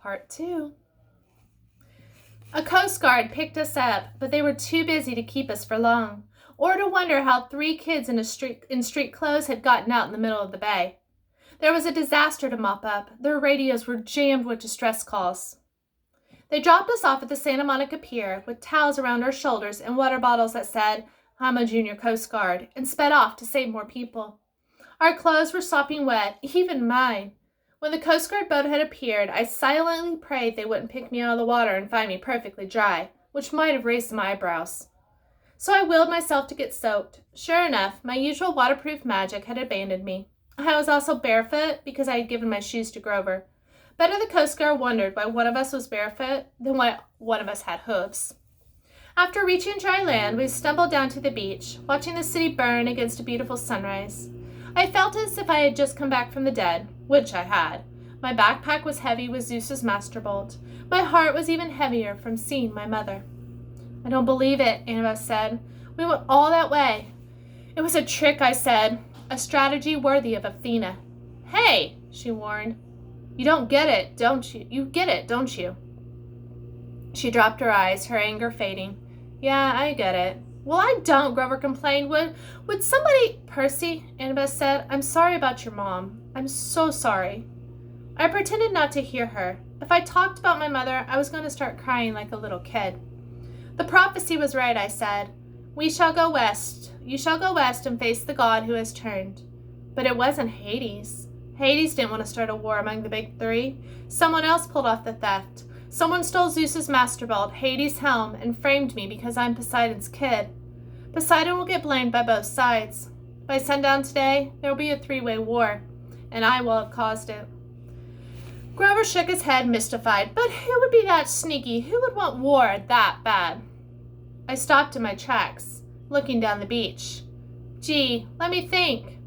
Part 2. A Coast Guard picked us up, but they were too busy to keep us for long, or to wonder how 3 kids in street clothes had gotten out in the middle of the bay. There was a disaster to mop up. Their radios were jammed with distress calls. They dropped us off at the Santa Monica Pier with towels around our shoulders and water bottles that said, "I'm a junior Coast Guard," and sped off to save more people. Our clothes were sopping wet, even mine. When the Coast Guard boat had appeared, I silently prayed they wouldn't pick me out of the water and find me perfectly dry, which might have raised some eyebrows. So I willed myself to get soaked. Sure enough, my usual waterproof magic had abandoned me. I was also barefoot because I had given my shoes to Grover. Better the Coast Guard wondered why one of us was barefoot than why one of us had hooves. After reaching dry land, we stumbled down to the beach, watching the city burn against a beautiful sunrise. I felt as if I had just come back from the dead, which I had. My backpack was heavy with Zeus's master bolt. My heart was even heavier from seeing my mother. "I don't believe it," Annabeth said. "We went all that way." "It was a trick," I said. "A strategy worthy of Athena." "Hey," she warned. You get it, don't you?" She dropped her eyes, her anger fading. "Yeah, I get it." "Well, I don't," Grover complained. Would somebody— "Percy," Annabeth said, "I'm sorry about your mom. I'm so sorry." I pretended not to hear her. If I talked about my mother, I was going to start crying like a little kid. "The prophecy was right," I said. "We shall go west. You shall go west and face the god who has turned." But it wasn't Hades. Hades didn't want to start a war among the big 3. Someone else pulled off the theft. Someone stole Zeus's master bolt, Hades' helm, and framed me because I'm Poseidon's kid. Poseidon will get blamed by both sides. By sundown today, there will be a 3-way war, and I will have caused it. Grover shook his head, mystified. But who would be that sneaky? Who would want war that bad? I stopped in my tracks, looking down the beach. Gee, let me think.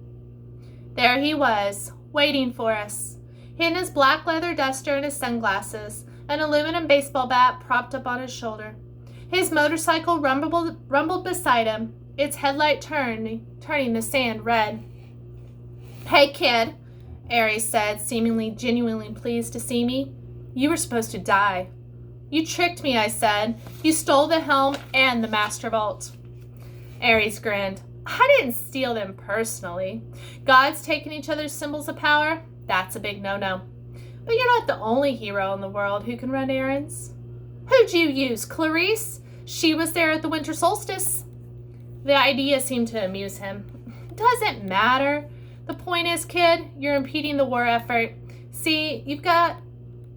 There he was, waiting for us. He had his black leather duster and his sunglasses, an aluminum baseball bat propped up on his shoulder. His motorcycle rumbled beside him, its headlight turning the sand red. "Hey, kid," Ares said, seemingly genuinely pleased to see me. "You were supposed to die." "You tricked me," I said. "You stole the helm and the master bolt." Ares grinned. "I didn't steal them personally. Gods taking each other's symbols of power? That's a big no-no. But you're not the only hero in the world who can run errands." "Who'd you use? Clarice? She was there at the winter solstice." The idea seemed to amuse him. "Doesn't matter. The point is, kid, you're impeding the war effort. See, you've got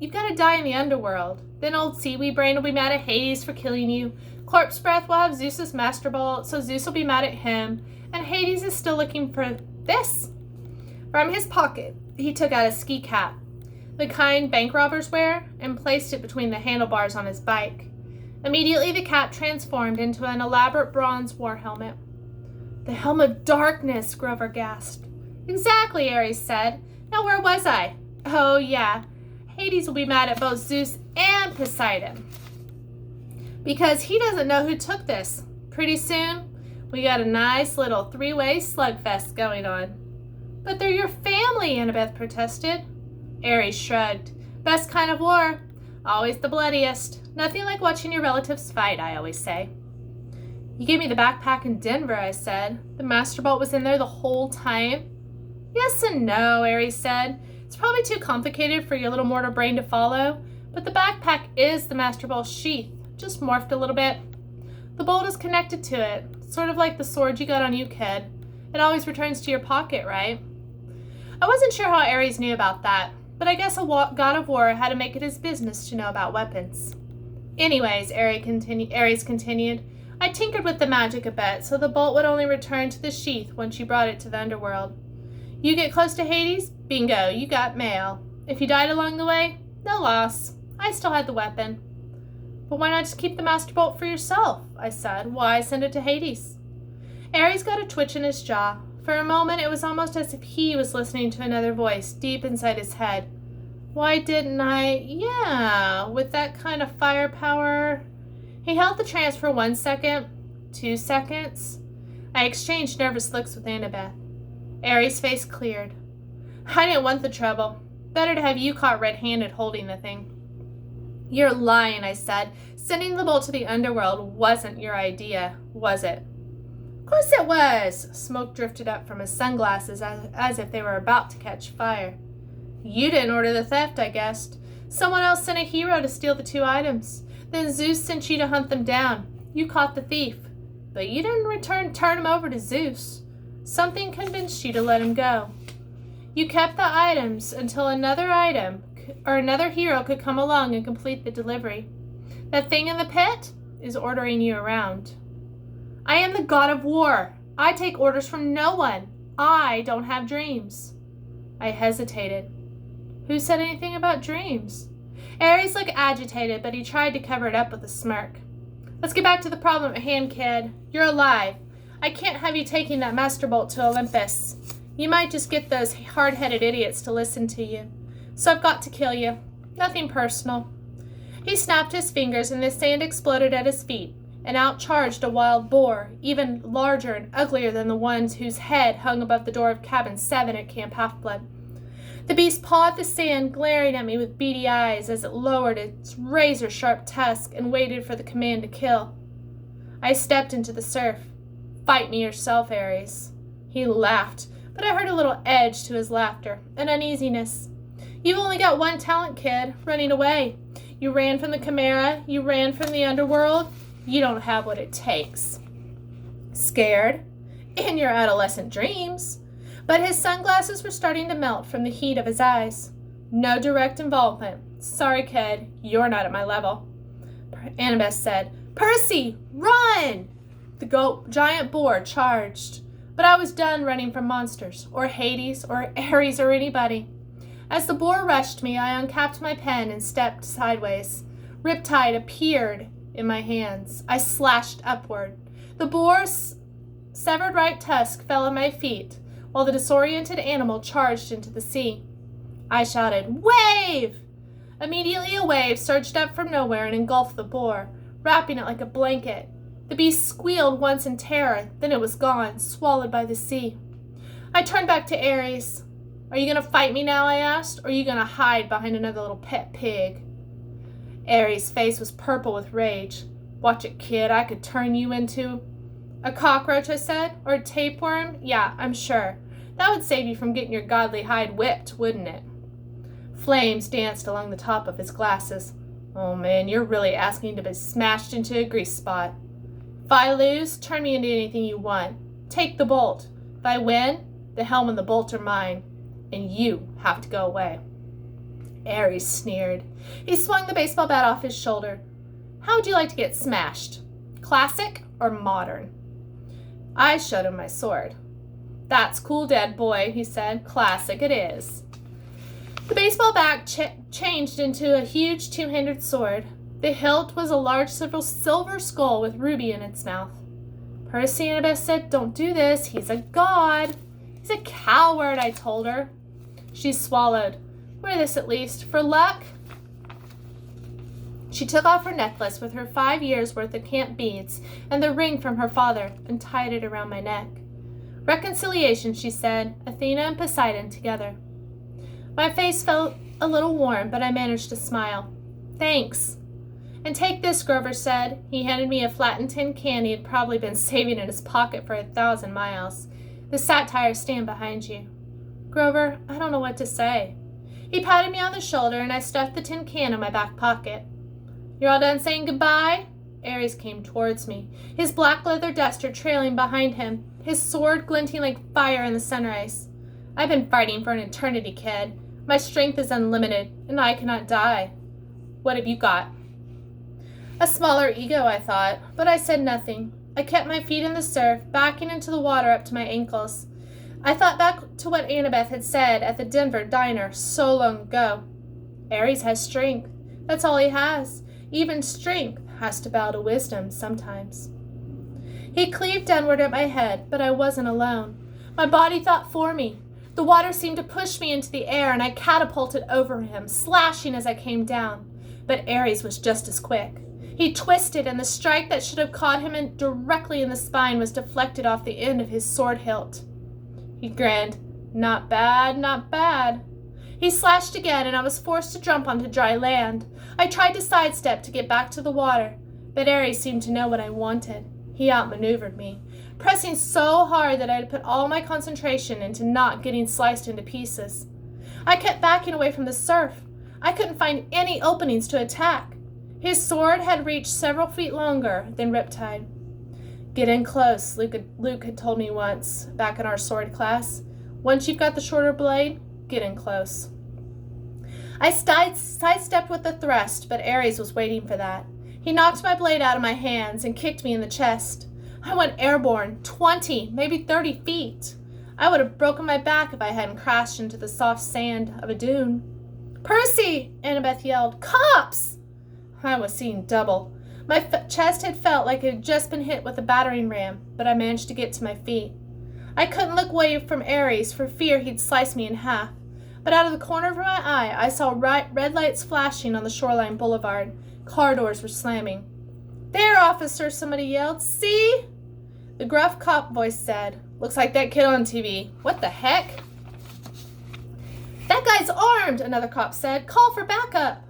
to die in the underworld. Then old Seaweed Brain will be mad at Hades for killing you. Corpse Breath will have Zeus's master bolt, so Zeus will be mad at him. And Hades is still looking for this." From his pocket, he took out a ski cap, the kind bank robbers wear, and placed it between the handlebars on his bike. Immediately, the cap transformed into an elaborate bronze war helmet. "The Helm of Darkness," Grover gasped. "Exactly," Ares said. "Now where was I? Oh, yeah. Hades will be mad at both Zeus and Poseidon, because he doesn't know who took this. Pretty soon, we got a nice little 3-way slugfest going on." "But they're your family," Annabeth protested. Ares shrugged. "Best kind of war. Always the bloodiest. Nothing like watching your relatives fight, I always say." "You gave me the backpack in Denver," I said. "The master bolt was in there the whole time?" "Yes and no," Ares said. "It's probably too complicated for your little mortal brain to follow, but the backpack is the master bolt's sheath, just morphed a little bit. The bolt is connected to it, sort of like the sword you got on you, kid. It always returns to your pocket, right?" I wasn't sure how Ares knew about that, but I guess a god of war had to make it his business to know about weapons. "Anyways," Ares continued, "I tinkered with the magic a bit, so the bolt would only return to the sheath once you brought it to the underworld. You get close to Hades, bingo, you got mail. If you died along the way, no loss. I still had the weapon." "But why not just keep the master bolt for yourself?" I said. "Why send it to Hades?" Ares got a twitch in his jaw. For a moment, it was almost as if he was listening to another voice deep inside his head. "Why didn't I? Yeah, with that kind of firepower." He held the trance for 1 second, 2 seconds. I exchanged nervous looks with Annabeth. Ares' face cleared. "I didn't want the trouble. Better to have you caught red-handed holding the thing." You're lying, I said. Sending the bolt to the underworld wasn't your idea, was it? Of course it was. Smoke drifted up from his sunglasses as if they were about to catch fire. You didn't order the theft, I guessed. Someone else sent a hero to steal the 2 items. Then Zeus sent you to hunt them down. You caught the thief. But you didn't turn him over to Zeus. Something convinced you to let him go. You kept the items until another hero could come along and complete the delivery. That thing in the pit is ordering you around. I am the god of war. I take orders from no one. I don't have dreams. I hesitated. Who said anything about dreams? Ares looked agitated, but he tried to cover it up with a smirk. Let's get back to the problem at hand, kid. You're alive. I can't have you taking that master bolt to Olympus. You might just get those hard-headed idiots to listen to you. So I've got to kill you. Nothing personal. He snapped his fingers and the sand exploded at his feet, and out charged a wild boar, even larger and uglier than the ones whose head hung above the door of cabin 7 at Camp Half-Blood. The beast pawed the sand, glaring at me with beady eyes as it lowered its razor-sharp tusk and waited for the command to kill. I stepped into the surf. Fight me yourself, Ares. He laughed, but I heard a little edge to his laughter, an uneasiness. You've only got one talent, kid, running away. You ran from the Chimera, you ran from the underworld. You don't have what it takes. Scared? In your adolescent dreams. But his sunglasses were starting to melt from the heat of his eyes. No direct involvement. Sorry, kid, you're not at my level. Annabeth said, Percy, run! The giant boar charged. But I was done running from monsters, or Hades, or Ares, or anybody. As the boar rushed me, I uncapped my pen and stepped sideways. Riptide appeared in my hands. I slashed upward. The boar's severed right tusk fell at my feet, while the disoriented animal charged into the sea. I shouted, Wave! Immediately a wave surged up from nowhere and engulfed the boar, wrapping it like a blanket. The beast squealed once in terror, then it was gone, swallowed by the sea. I turned back to Ares. Are you going to fight me now, I asked, or are you going to hide behind another little pet pig? Ares' face was purple with rage. Watch it, kid, I could turn you into... A cockroach, I said, or a tapeworm? Yeah, I'm sure. That would save you from getting your godly hide whipped, wouldn't it? Flames danced along the top of his glasses. Oh man, you're really asking to be smashed into a grease spot. If I lose, turn me into anything you want. Take the bolt. If I win, the helm and the bolt are mine. And you have to go away. Ares sneered. He swung the baseball bat off his shoulder. How would you like to get smashed? Classic or modern? I showed him my sword. That's cool, dead boy, he said. Classic it is. The baseball bat changed into a huge 2-handed sword. The hilt was a large silver skull with ruby in its mouth. Percy Annabeth said, Don't do this. He's a god. He's a coward, I told her. She swallowed. Wear this at least, for luck. She took off her necklace with her 5 years' worth of camp beads and the ring from her father and tied it around my neck. Reconciliation, she said, Athena and Poseidon together. My face felt a little warm, but I managed to smile. Thanks. And take this, Grover said. He handed me a flattened tin can he had probably been saving in his pocket for 1,000 miles. The satire stand behind you. Grover, I don't know what to say. He patted me on the shoulder, and I stuffed the tin can in my back pocket. You're all done saying goodbye? Ares came towards me, his black leather duster trailing behind him, his sword glinting like fire in the sunrise. I've been fighting for an eternity, kid. My strength is unlimited, and I cannot die. What have you got? A smaller ego, I thought, but I said nothing. I kept my feet in the surf, backing into the water up to my ankles. I thought back to what Annabeth had said at the Denver diner so long ago. Ares has strength. That's all he has. Even strength has to bow to wisdom sometimes. He cleaved downward at my head, but I wasn't alone. My body thought for me. The water seemed to push me into the air, and I catapulted over him, slashing as I came down. But Ares was just as quick. He twisted, and the strike that should have caught him directly in the spine was deflected off the end of his sword hilt. He grinned. Not bad, not bad. He slashed again, and I was forced to jump onto dry land. I tried to sidestep to get back to the water, but Ares seemed to know what I wanted. He outmaneuvered me, pressing so hard that I had to put all my concentration into not getting sliced into pieces. I kept backing away from the surf. I couldn't find any openings to attack. His sword had reached several feet longer than Riptide. Get in close, Luke had told me once, back in our sword class. Once you've got the shorter blade, get in close. I sidestepped with a thrust, but Ares was waiting for that. He knocked my blade out of my hands and kicked me in the chest. I went airborne, 20, maybe 30 feet. I would have broken my back if I hadn't crashed into the soft sand of a dune. "Percy!" Annabeth yelled. "Cops!" I was seeing double. My chest had felt like it had just been hit with a battering ram, but I managed to get to my feet. I couldn't look away from Ares for fear he'd slice me in half, but out of the corner of my eye, I saw red lights flashing on the shoreline boulevard. Car doors were slamming. "There, officer," somebody yelled. "See?" The gruff cop voice said, "Looks like that kid on TV. What the heck?" "That guy's armed," another cop said. "Call for backup."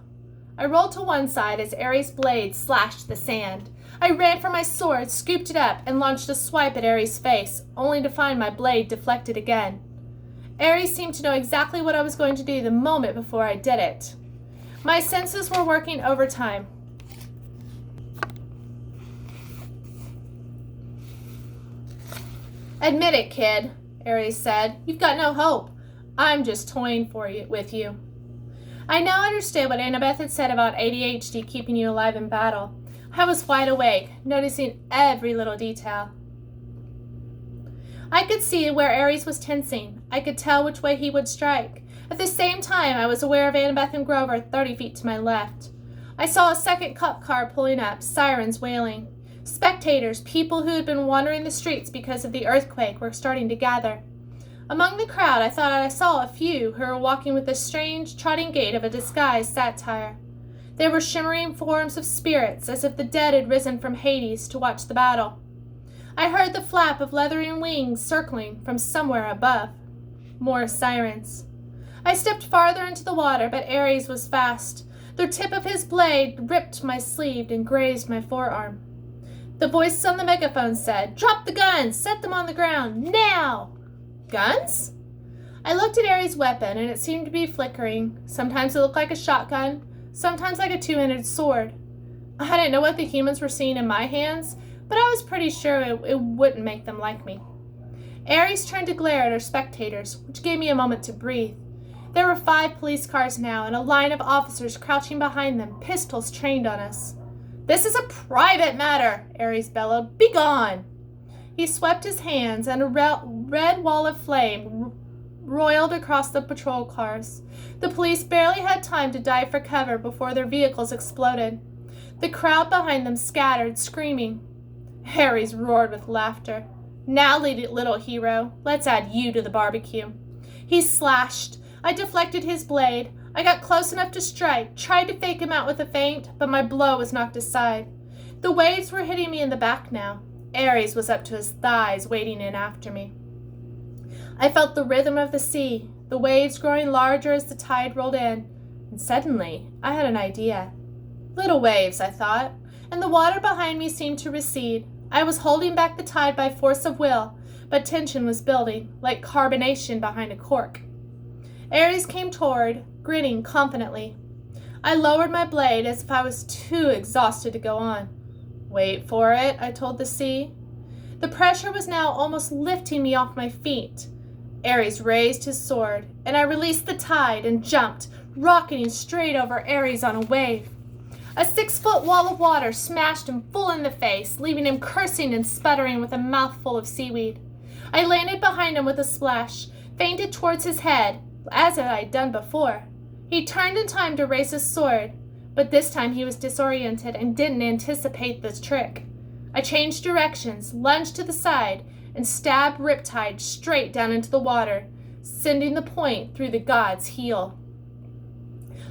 I rolled to one side as Ares' blade slashed the sand. I ran for my sword, scooped it up, and launched a swipe at Ares' face, only to find my blade deflected again. Ares seemed to know exactly what I was going to do the moment before I did it. My senses were working overtime. "Admit it, kid," Ares said. "You've got no hope. I'm just toying with you." I now understood what Annabeth had said about ADHD keeping you alive in battle. I was wide awake, noticing every little detail. I could see where Ares was tensing. I could tell which way he would strike. At the same time, I was aware of Annabeth and Grover 30 feet to my left. I saw a second cop car pulling up, sirens wailing. Spectators, people who had been wandering the streets because of the earthquake, were starting to gather. Among the crowd, I thought I saw a few who were walking with the strange, trotting gait of a disguised satyr. They were shimmering forms of spirits, as if the dead had risen from Hades to watch the battle. I heard the flap of leathery wings circling from somewhere above. More sirens. I stepped farther into the water, but Ares was fast. The tip of his blade ripped my sleeve and grazed my forearm. The voice on the megaphone said, "Drop the guns! Set them on the ground! Now!" Guns? I looked at Ares' weapon, and it seemed to be flickering. Sometimes it looked like a shotgun, sometimes like a two-handed sword. I didn't know what the humans were seeing in my hands, but I was pretty sure it wouldn't make them like me. Ares turned to glare at our spectators, which gave me a moment to breathe. There were 5 police cars now, and a line of officers crouching behind them, pistols trained on us. "This is a private matter," Ares bellowed. "Be gone!" He swept his hands, and a red wall of flame roiled across the patrol cars. The police barely had time to dive for cover before their vehicles exploded. The crowd behind them scattered, screaming. Ares roared with laughter. "Now, little hero, let's add you to the barbecue." He slashed. I deflected his blade. I got close enough to strike, tried to fake him out with a feint, but my blow was knocked aside. The waves were hitting me in the back now. Ares was up to his thighs, wading in after me. I felt the rhythm of the sea, the waves growing larger as the tide rolled in, and suddenly I had an idea. Little waves, I thought, and the water behind me seemed to recede. I was holding back the tide by force of will, but tension was building, like carbonation behind a cork. Ares came toward, grinning confidently. I lowered my blade as if I was too exhausted to go on. "Wait for it," I told the sea. The pressure was now almost lifting me off my feet. Ares raised his sword, and I released the tide and jumped, rocketing straight over Ares on a wave. A 6-foot wall of water smashed him full in the face, leaving him cursing and sputtering with a mouthful of seaweed. I landed behind him with a splash, feinted towards his head, as I had done before. He turned in time to raise his sword, but this time he was disoriented and didn't anticipate this trick. I changed directions, lunged to the side, and stabbed Riptide straight down into the water, sending the point through the god's heel.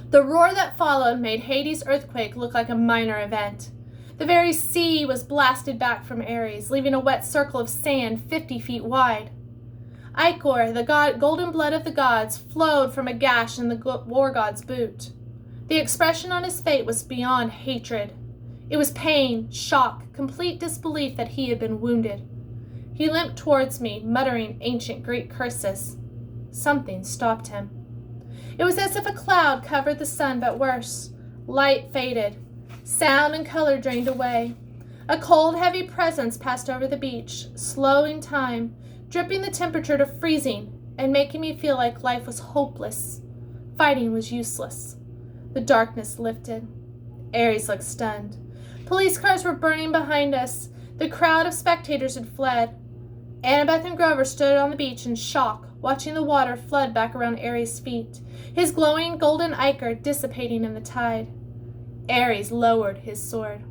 The roar that followed made Hades' earthquake look like a minor event. The very sea was blasted back from Ares, leaving a wet circle of sand 50 feet wide. Ichor, the golden blood of the gods, flowed from a gash in the war god's boot. The expression on his face was beyond hatred. It was pain, shock, complete disbelief that he had been wounded. He limped towards me, muttering ancient Greek curses. Something stopped him. It was as if a cloud covered the sun, but worse. Light faded. Sound and color drained away. A cold, heavy presence passed over the beach, slowing time, dripping the temperature to freezing, and making me feel like life was hopeless. Fighting was useless. The darkness lifted. Ares looked stunned. Police cars were burning behind us. The crowd of spectators had fled. Annabeth and Grover stood on the beach in shock, watching the water flood back around Ares' feet, his glowing golden ichor dissipating in the tide. Ares lowered his sword.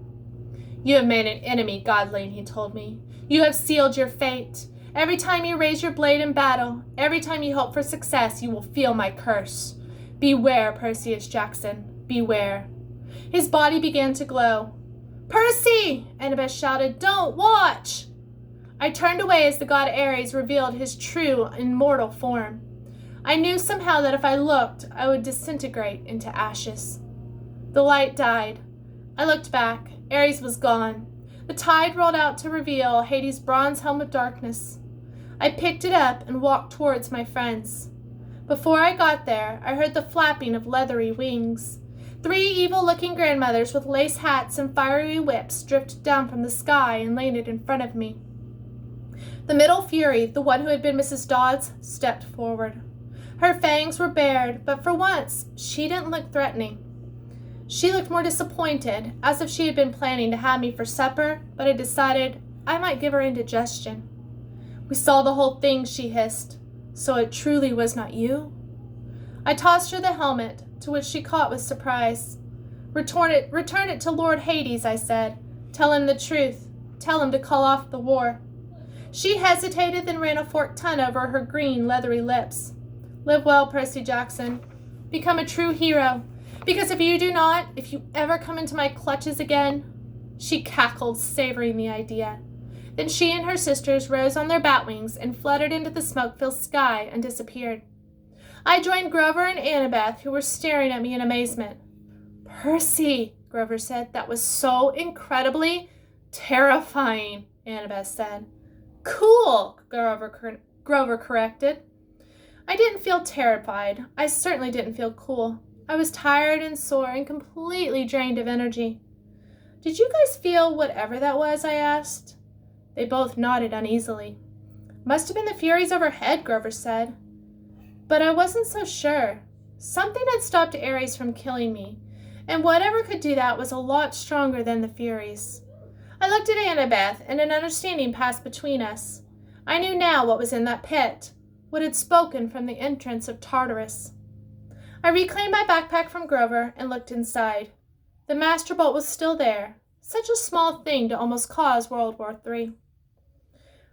"You have made an enemy, godling," he told me. "You have sealed your fate. Every time you raise your blade in battle, every time you hope for success, you will feel my curse. Beware, Perseus Jackson, beware." His body began to glow. "Percy!" Annabeth shouted. "Don't watch!" I turned away as the god Ares revealed his true, immortal form. I knew somehow that if I looked, I would disintegrate into ashes. The light died. I looked back. Ares was gone. The tide rolled out to reveal Hades' bronze helm of darkness. I picked it up and walked towards my friends. Before I got there, I heard the flapping of leathery wings. 3 evil-looking grandmothers with lace hats and fiery whips drifted down from the sky and landed in front of me. The middle Fury, the one who had been Mrs. Dodds, stepped forward. Her fangs were bared, but for once, she didn't look threatening. She looked more disappointed, as if she had been planning to have me for supper, but had decided I might give her indigestion. "We saw the whole thing," she hissed. "So it truly was not you?" I tossed her the helmet, to which she caught with surprise. Return it to Lord Hades," I said. "Tell him the truth. Tell him to call off the war." She hesitated, then ran a forked tongue over her green, leathery lips. "Live well, Percy Jackson. Become a true hero. Because if you do not, if you ever come into my clutches again..." She cackled, savoring the idea. Then she and her sisters rose on their bat wings and fluttered into the smoke-filled sky and disappeared. I joined Grover and Annabeth, who were staring at me in amazement. "Percy," Grover said. "That was so incredibly terrifying," Annabeth said. "Cool," Grover corrected. I didn't feel terrified. I certainly didn't feel cool. I was tired and sore and completely drained of energy. "Did you guys feel whatever that was?" I asked. They both nodded uneasily. "Must have been the Furies overhead," Grover said. But I wasn't so sure. Something had stopped Ares from killing me, and whatever could do that was a lot stronger than the Furies. I looked at Annabeth, and an understanding passed between us. I knew now what was in that pit, what had spoken from the entrance of Tartarus. I reclaimed my backpack from Grover and looked inside. The Master Bolt was still there, such a small thing to almost cause World War III.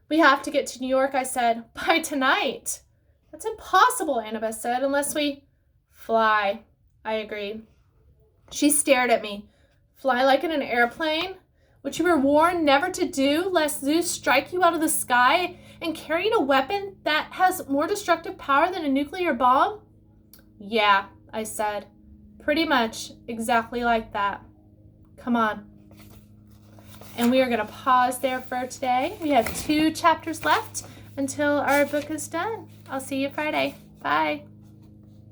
"We have to get to New York," I said, "by tonight." "That's impossible," Annabeth said, "unless we..." "Fly," I agreed. She stared at me. "Fly like in an airplane? Which you were warned never to do, lest Zeus strike you out of the sky, and carrying a weapon that has more destructive power than a nuclear bomb?" "Yeah," I said. "Pretty much exactly like that. Come on." And we are going to pause there for today. We have 2 chapters left until our book is done. I'll see you Friday. Bye.